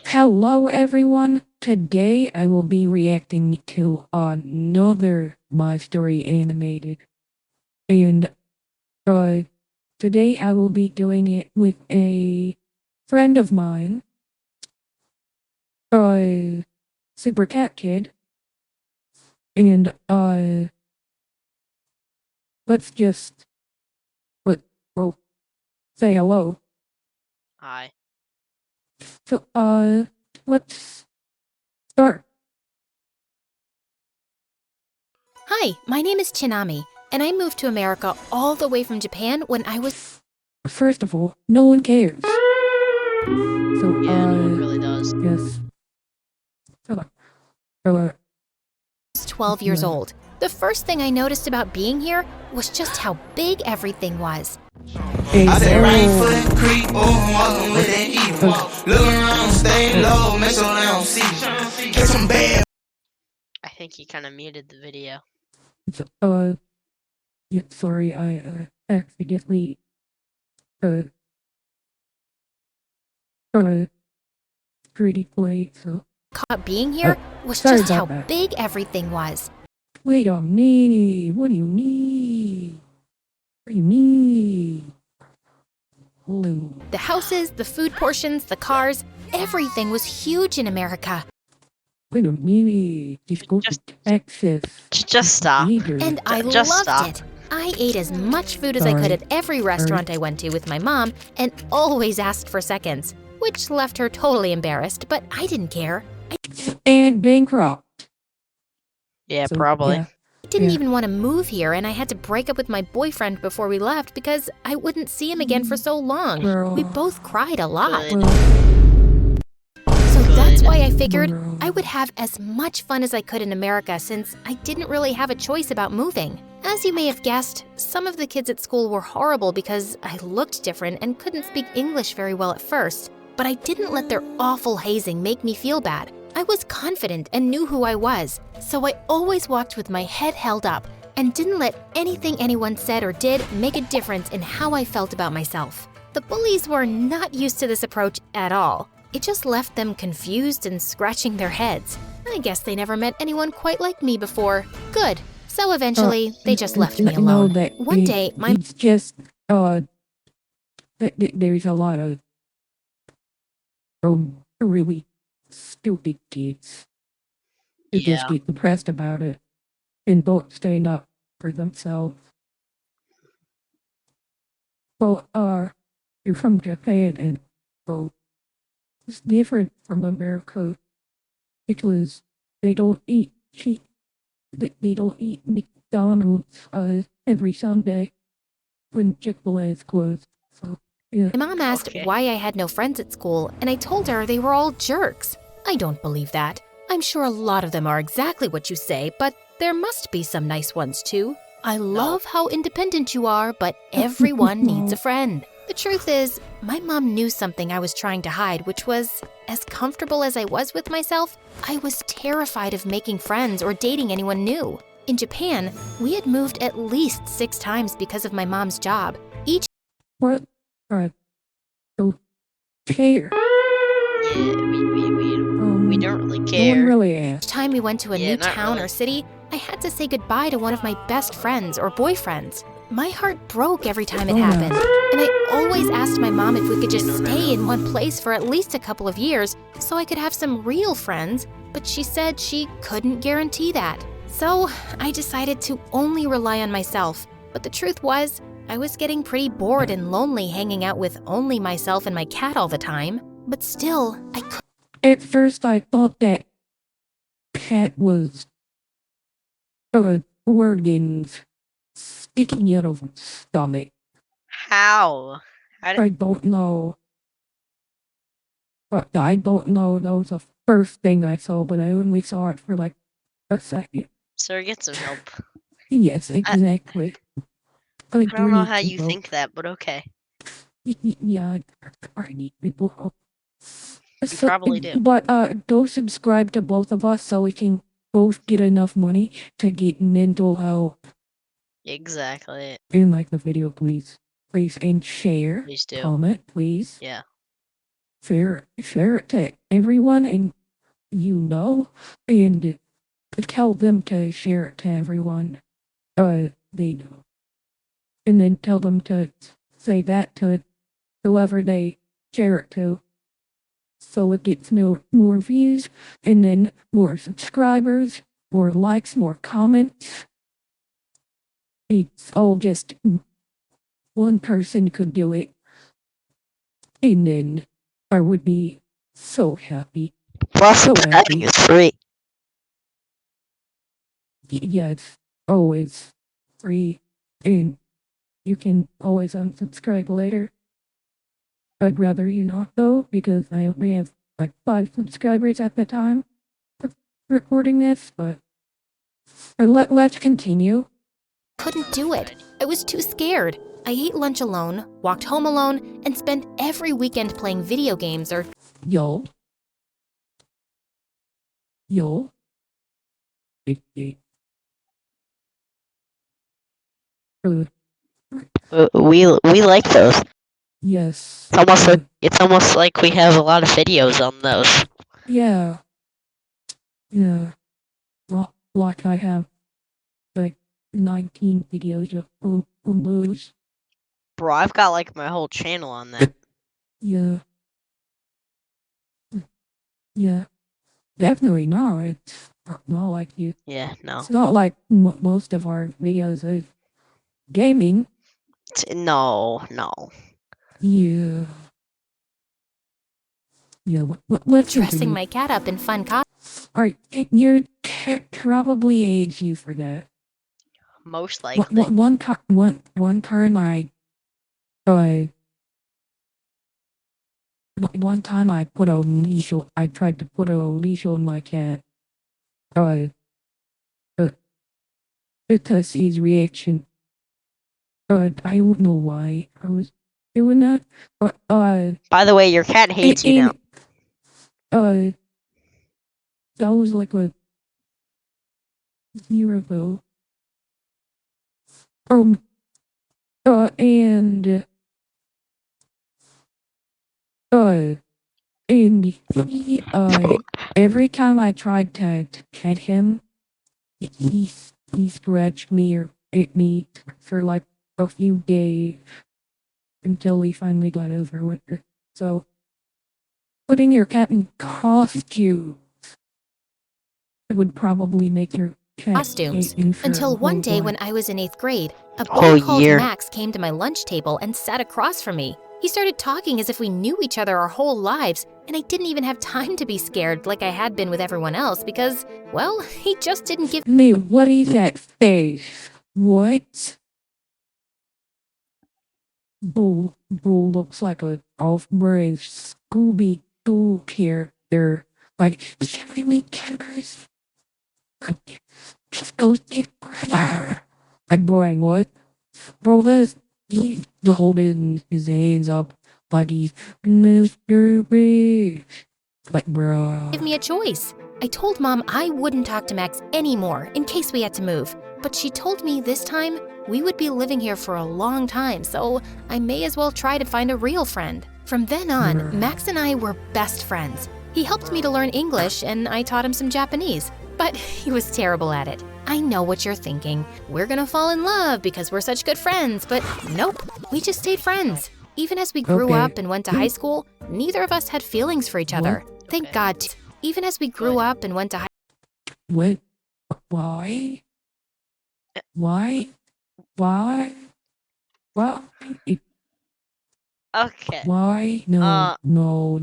Hello everyone, today I will be reacting to another My Story animated. And uh, today I will be doing it with a friend of mine, Super Cat Kid. And let's just let, well, say hello. Hi. So let's start. Hi, my name is Chinami, and I moved to America all the way from Japan when I was... First of all, no one cares. So Yeah, no one really does. yes. So, 12 years old. The first thing I noticed about being here was just how big everything was. I said right foot creep, I'm walking with that evil. Look around, stay low, make sure they don't see. Get some bad. I think he kind of muted the video. Yeah, sorry, I accidentally pretty play, so Caught being here was sorry just how about that. big everything was. Wait a minute, what do you need? What do you need? Hello. The houses, the food portions, the cars, everything was huge in America. Wait a minute, just go to Texas. Just stop. And I Just loved stop. it. I ate as much food as I could at every restaurant I went to with my mom and always asked for seconds, which left her totally embarrassed, but I didn't care. And bankrupt. Yeah, probably. Yeah. I didn't even want to move here, and I had to break up with my boyfriend before we left because I wouldn't see him again for so long. Girl. We both cried a lot. Good. So that's why I figured Girl. I would have as much fun as I could in America since I didn't really have a choice about moving. As you may have guessed, some of the kids at school were horrible because I looked different and couldn't speak English very well at first. But I didn't let their awful hazing make me feel bad. I was confident and knew who I was, so I always walked with my head held up and didn't let anything anyone said or did make a difference in how I felt about myself. The bullies were not used to this approach at all. It just left them confused and scratching their heads. I guess they never met anyone quite like me before. Good. So eventually, they just left me alone. One day, it's just there's a lot of really stupid kids who just Yeah. get depressed about it and don't stand up for themselves. Well, you're from Japan, and well, it's different from America because they don't eat cheap. They don't eat McDonald's every Sunday when Chick-fil-A is closed. So yeah. my mom asked why I had no friends at school, and I told her they were all jerks. I don't believe that. I'm sure a lot of them are exactly what you say, but there must be some nice ones too. I love how independent you are, but everyone needs a friend. The truth is, my mom knew something I was trying to hide, which was, as comfortable as I was with myself, I was terrified of making friends or dating anyone new. In Japan, we had moved at least 6 times because of my mom's job. Each What? Don't care. Yeah, we don't really No one care. really asked. time we went to a Yeah, new not town really. or city, I had to say goodbye to one of my best friends or boyfriends. My heart broke every time it happened, and I always asked my mom if we could just stay in one place for at least a couple of years so I could have some real friends, but she said she couldn't guarantee that. So I decided to only rely on myself, but the truth was, I was getting pretty bored and lonely hanging out with only myself and my cat all the time. But still, I couldn't. At first, I thought that cat was organs sticking out of its stomach. How? I don't know. But I don't know. That was the first thing I saw, but I only saw it for like a second. Sir, get some help. Yes, exactly. I don't know how you think that, but okay. Yeah, I need people help. You probably do. But go subscribe to both of us so we can both get enough money to get mental health. Exactly. And like the video, please. Please, and share. Please do. Comment, please. Yeah. share it to everyone and and tell them to share it to everyone they know. And then tell them to say that to whoever they share it to. So it gets more views, and then more subscribers, more likes, more comments. It's all just one person could do it. And then I would be so happy. Plus, So everything happy. is free. Yeah, it's always free. And you can always unsubscribe later. I'd rather you not though, because I only have like 5 subscribers at the time of recording this, but let's continue. Couldn't do it. I was too scared. I ate lunch alone, walked home alone, and spent every weekend playing video games or Yo. We like those. Yes. It's almost like we have a lot of videos on those. Yeah. Yeah. Like I have like 19 videos of those. Bro, I've got like my whole channel on that. Yeah. Yeah. Definitely not. It's not like you. Yeah, no. It's not like most of our videos of gaming. No. Yeah. Yeah. Let's dressing continue. my cat up in fun costumes. Alright, you're probably age you for that. Most likely. One time one time I put a leash on, I tried to put a leash on my cat. Because his reaction. I don't know why I was doing that, but By the way, your cat hates you now. That was like a year ago. And every time I tried to pet him, he scratched me or bit me for like a few days until we finally got over it. So, putting your cat in costume would probably make your cat Until one day when I was in 8th grade, a boy Whole called year. Max came to my lunch table and sat across from me. He started talking as if we knew each other our whole lives, and I didn't even have time to be scared like I had been with everyone else because, well, he just didn't give me. What is that face? What? Bull looks like a off-brand Scooby-Doo character. Like, shiny cameras. Just goes like, boy, what? Bro, he's holding his hands up like he's Mr. Big. Like, bro. me a choice. I told Mom I wouldn't talk to Max anymore in case we had to move, but she told me this time we would be living here for a long time, so I may as well try to find a real friend. From then on, Max and I were best friends. He helped me to learn English, and I taught him some Japanese, but he was terrible at it. I know what you're thinking. We're gonna fall in love because we're such good friends, but nope, we just stayed friends. Even as we grew up and went to high school, neither of us had feelings for each other. Thank God. Even as we grew up and went to high What? Why? Why? Why? Why? Okay. Why? No, no.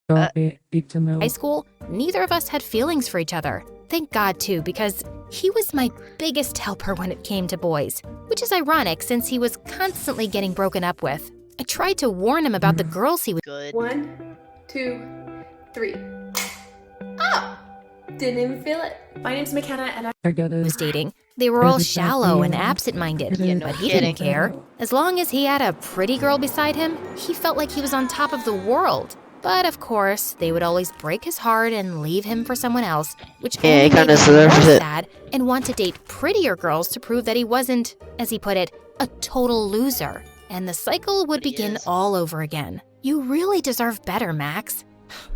Stop it. It's a no. high school, neither of us had feelings for each other. Thank God too, because he was my biggest helper when it came to boys, which is ironic since he was constantly getting broken up with. I tried to warn him about the girls he was Good. 1, 2, 3. Oh! Didn't even feel it. My name's McKenna and was dating. They were all shallow and absent-minded, Yeah, no but he kidding. didn't care. As long as he had a pretty girl beside him, he felt like he was on top of the world. But of course, they would always break his heart and leave him for someone else, which Yeah, only he made kinda him deserves more it. sad and want to date prettier girls to prove that he wasn't, as he put it, a total loser. and the cycle would begin all over again. You really deserve better, Max.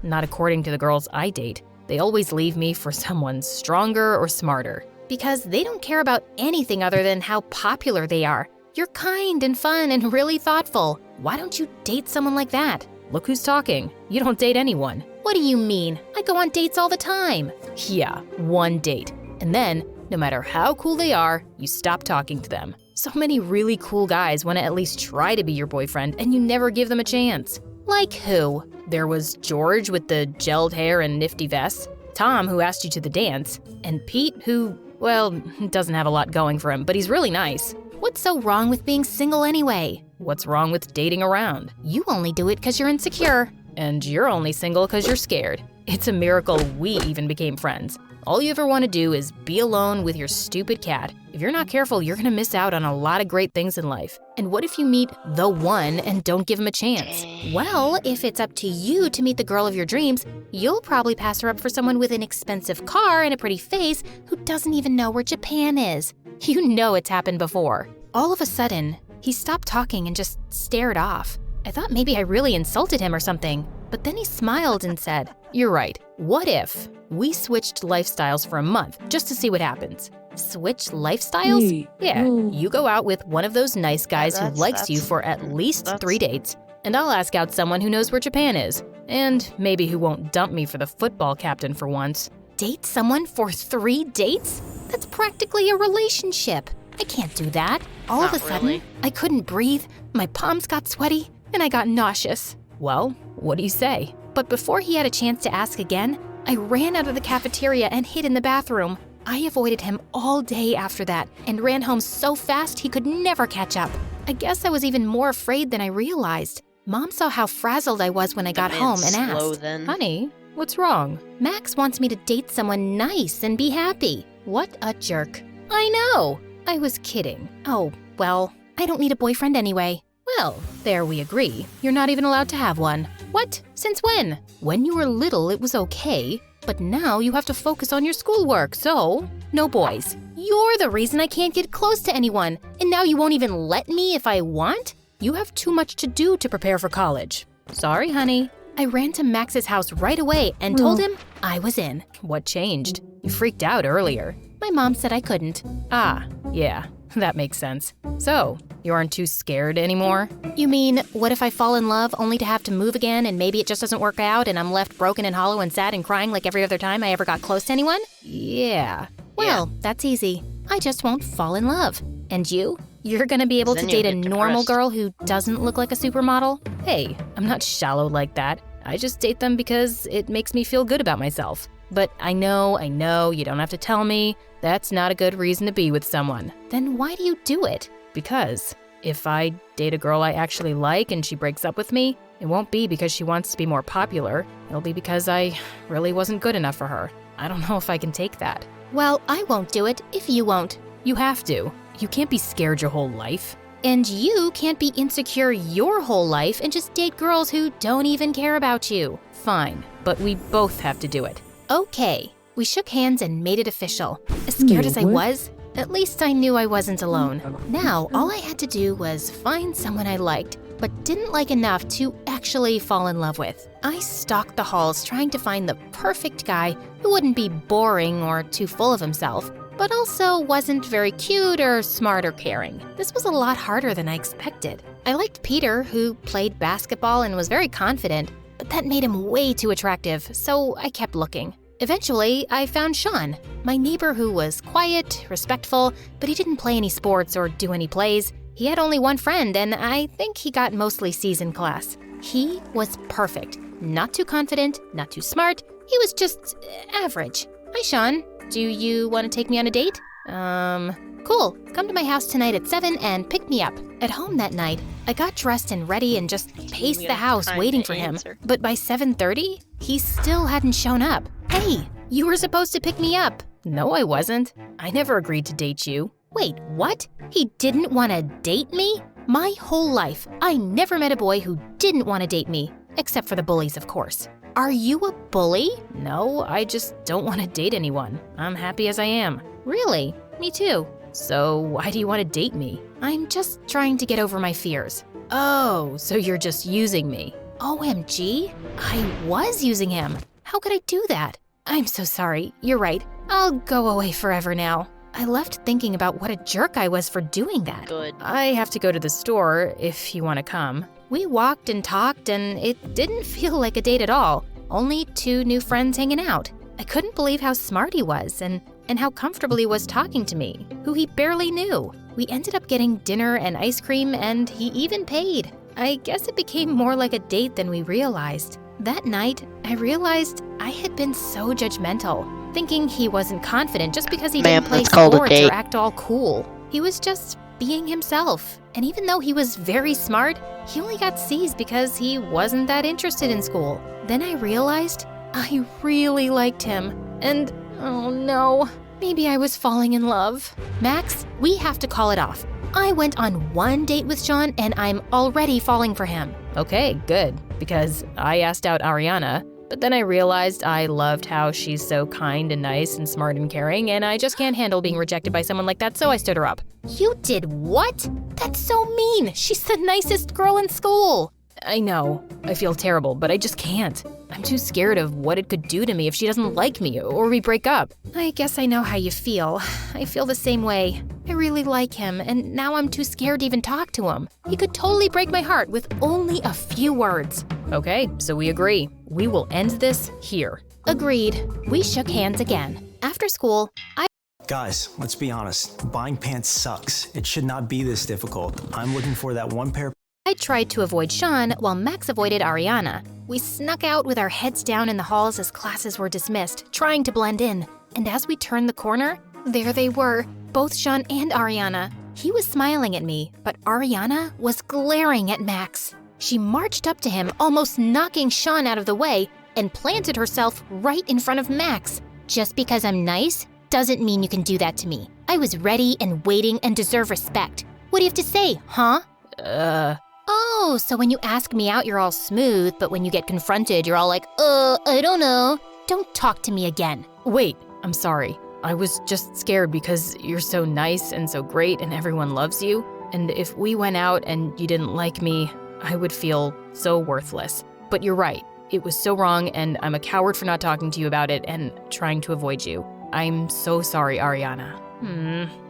Not according to the girls I date. They always leave me for someone stronger or smarter. Because they don't care about anything other than how popular they are. You're kind and fun and really thoughtful. Why don't you date someone like that? Look who's talking. You don't date anyone. What do you mean? I go on dates all the time. Yeah, one date. And then, no matter how cool they are, you stop talking to them. So many really cool guys want to at least try to be your boyfriend, and you never give them a chance. Like who? There was George with the gelled hair and nifty vest, Tom who asked you to the dance, and Pete who, well, doesn't have a lot going for him, but he's really nice. What's so wrong with being single anyway? What's wrong with dating around? You only do it because you're insecure. And you're only single because you're scared. It's a miracle we even became friends. All you ever want to do is be alone with your stupid cat. If you're not careful, you're gonna miss out on a lot of great things in life. And what if you meet the one and don't give him a chance? Well, if it's up to you to meet the girl of your dreams, you'll probably pass her up for someone with an expensive car and a pretty face who doesn't even know where Japan is. You know it's happened before. All of a sudden, he stopped talking and just stared off. I thought maybe I really insulted him or something, but then he smiled and said, You're right. What if we switched lifestyles for a month just to see what happens? switch lifestyles? Hey, Yeah, no. you go out with one of those nice guys who likes you for at least 3 dates, and I'll ask out someone who knows where Japan is, and maybe who won't dump me for the football captain for once. Date someone for 3 dates? That's practically a relationship. I can't do that. All of a sudden, I couldn't breathe, my palms got sweaty, and I got nauseous. Well, what do you say? But before he had a chance to ask again, I ran out of the cafeteria and hid in the bathroom. I avoided him all day after that and ran home so fast he could never catch up. I guess I was even more afraid than I realized. Mom saw how frazzled I was when I got home and asked, Honey, what's wrong? Max wants me to date someone nice and be happy. What a jerk. I know. I was kidding. Oh, well, I don't need a boyfriend anyway. Well, there we agree. You're not even allowed to have one. What? Since when? When you were little, it was okay, but now you have to focus on your schoolwork, so no boys. You're the reason I can't get close to anyone, and now you won't even let me if I want? You have too much to do to prepare for college. Sorry, honey. I ran to Max's house right away and told him I was in. What changed? You freaked out earlier. My mom said I couldn't. Ah, yeah, that makes sense. So, you aren't too scared anymore? You mean, what if I fall in love only to have to move again and maybe it just doesn't work out and I'm left broken and hollow and sad and crying like every other time I ever got close to anyone? Yeah. Well, that's easy. I just won't fall in love. And you? You're gonna be able to date a normal girl who doesn't look like a supermodel? Hey, I'm not shallow like that. I just date them because it makes me feel good about myself. But I know, you don't have to tell me. That's not a good reason to be with someone. Then why do you do it? Because if I date a girl I actually like and she breaks up with me, it won't be because she wants to be more popular. It'll be because I really wasn't good enough for her. I don't know if I can take that. Well, I won't do it if you won't. You have to. You can't be scared your whole life. And you can't be insecure your whole life and just date girls who don't even care about you. Fine, but we both have to do it. Okay. We shook hands and made it official. As scared as I was, at least I knew I wasn't alone. Now, all I had to do was find someone I liked, but didn't like enough to actually fall in love with. I stalked the halls trying to find the perfect guy who wouldn't be boring or too full of himself, but also wasn't very cute or smart or caring. This was a lot harder than I expected. I liked Peter, who played basketball and was very confident, but that made him way too attractive, so I kept looking. Eventually, I found Sean, my neighbor who was quiet, respectful, but he didn't play any sports or do any plays. He had only one friend, and I think he got mostly C's in class. He was perfect. Not too confident, not too smart. He was just average. Hi, Sean. Do you want to take me on a date? Cool. Come to my house tonight at 7 and pick me up. At home that night, I got dressed and ready and just paced the house waiting for him. But by 7:30, he still hadn't shown up. Hey, you were supposed to pick me up. No, I wasn't. I never agreed to date you. Wait, what? He didn't want to date me? My whole life, I never met a boy who didn't want to date me. Except for the bullies, of course. Are you a bully? No, I just don't want to date anyone. I'm happy as I am. Really? Me too. So why do you want to date me? I'm just trying to get over my fears. Oh, so you're just using me. OMG, I was using him. How could I do that? I'm so sorry, you're right. I'll go away forever now. I left thinking about what a jerk I was for doing that. Good. I have to go to the store if you want to come. We walked and talked, and it didn't feel like a date at all. Only two new friends hanging out. I couldn't believe how smart he was and how comfortable he was talking to me, who he barely knew. We ended up getting dinner and ice cream, and he even paid. I guess it became more like a date than we realized. That night, I realized I had been so judgmental, thinking he wasn't confident just because he Ma'am, didn't play that's called a sports date. or act all cool. He was just being himself. And even though he was very smart, he only got C's because he wasn't that interested in school. Then I realized I really liked him. And oh no, maybe I was falling in love. Max, we have to call it off. I went on one date with Sean and I'm already falling for him. Okay, good, because I asked out Ariana, but then I realized I loved how she's so kind and nice and smart and caring, and I just can't handle being rejected by someone like that, so I stood her up. You did what? That's so mean. She's the nicest girl in school. I know, I feel terrible, but I just can't. I'm too scared of what it could do to me if she doesn't like me or we break up. I guess I know how you feel. I feel the same way. I really like him, and now I'm too scared to even talk to him. He could totally break my heart with only a few words. Okay, so we agree. We will end this here. Agreed. We shook hands again. After school, Guys, let's be honest. Buying pants sucks. It should not be this difficult. I'm looking for that one pair. I tried to avoid Sean while Max avoided Ariana. We snuck out with our heads down in the halls as classes were dismissed, trying to blend in. And as we turned the corner, there they were, both Sean and Ariana. He was smiling at me, but Ariana was glaring at Max. She marched up to him, almost knocking Sean out of the way, and planted herself right in front of Max. Just because I'm nice doesn't mean you can do that to me. I was ready and waiting and deserve respect. What do you have to say, huh? Oh, so when you ask me out, you're all smooth, but when you get confronted, you're all like, I don't know. Don't talk to me again. Wait, I'm sorry. I was just scared because you're so nice and so great and everyone loves you. And if we went out and you didn't like me, I would feel so worthless. But you're right. It was so wrong and I'm a coward for not talking to you about it and trying to avoid you. I'm so sorry, Ariana.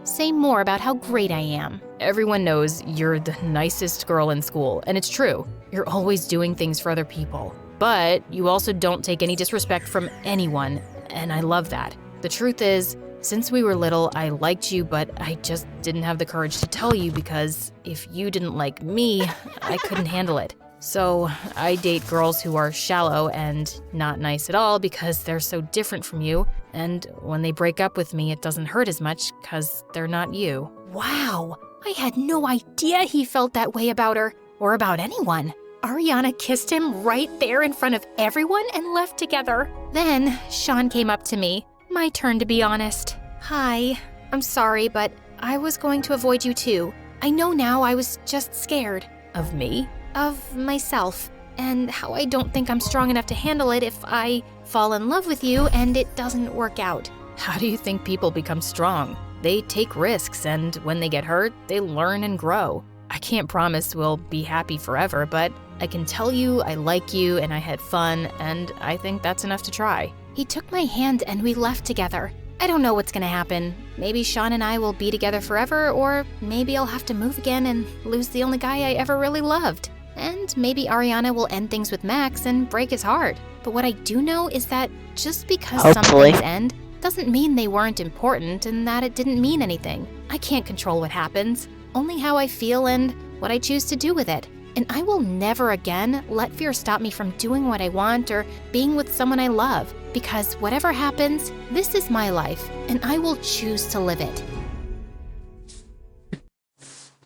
Say more about how great I am. Everyone knows you're the nicest girl in school, and it's true. You're always doing things for other people. But you also don't take any disrespect from anyone, and I love that. The truth is, since we were little, I liked you, but I just didn't have the courage to tell you because if you didn't like me, I couldn't handle it. So I date girls who are shallow and not nice at all because they're so different from you, and when they break up with me, it doesn't hurt as much because they're not you. Wow, I had no idea he felt that way about her, or about anyone. Ariana kissed him right there in front of everyone and left together. Then Sean came up to me. My turn to be honest. Hi, I'm sorry, but I was going to avoid you too. I know now I was just scared. Of me? Of myself, and how I don't think I'm strong enough to handle it if I fall in love with you and it doesn't work out. How do you think people become strong? They take risks, and when they get hurt, they learn and grow. I can't promise we'll be happy forever, but I can tell you I like you and I had fun, and I think that's enough to try. He took my hand and we left together. I don't know what's gonna happen. Maybe Sean and I will be together forever, or maybe I'll have to move again and lose the only guy I ever really loved. And maybe Ariana will end things with Max and break his heart. But what I do know is that just because some Hopefully. things end doesn't mean they weren't important and that it didn't mean anything. I can't control what happens, only how I feel and what I choose to do with it. And I will never again let fear stop me from doing what I want or being with someone I love. Because whatever happens, this is my life, and I will choose to live it.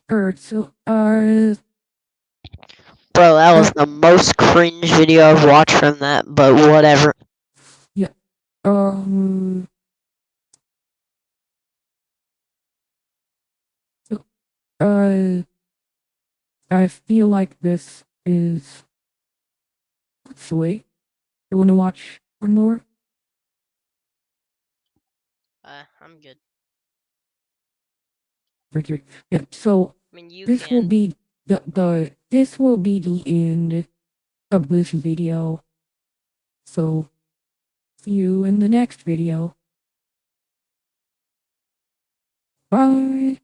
Bro, that was the most cringe video I've watched from that, but whatever. Yeah. I feel like this is. So wait. You wanna watch one more? I'm good. Richard. Yeah, so I mean, you this will can. be this will be the end of this video. So see you in the next video. Bye.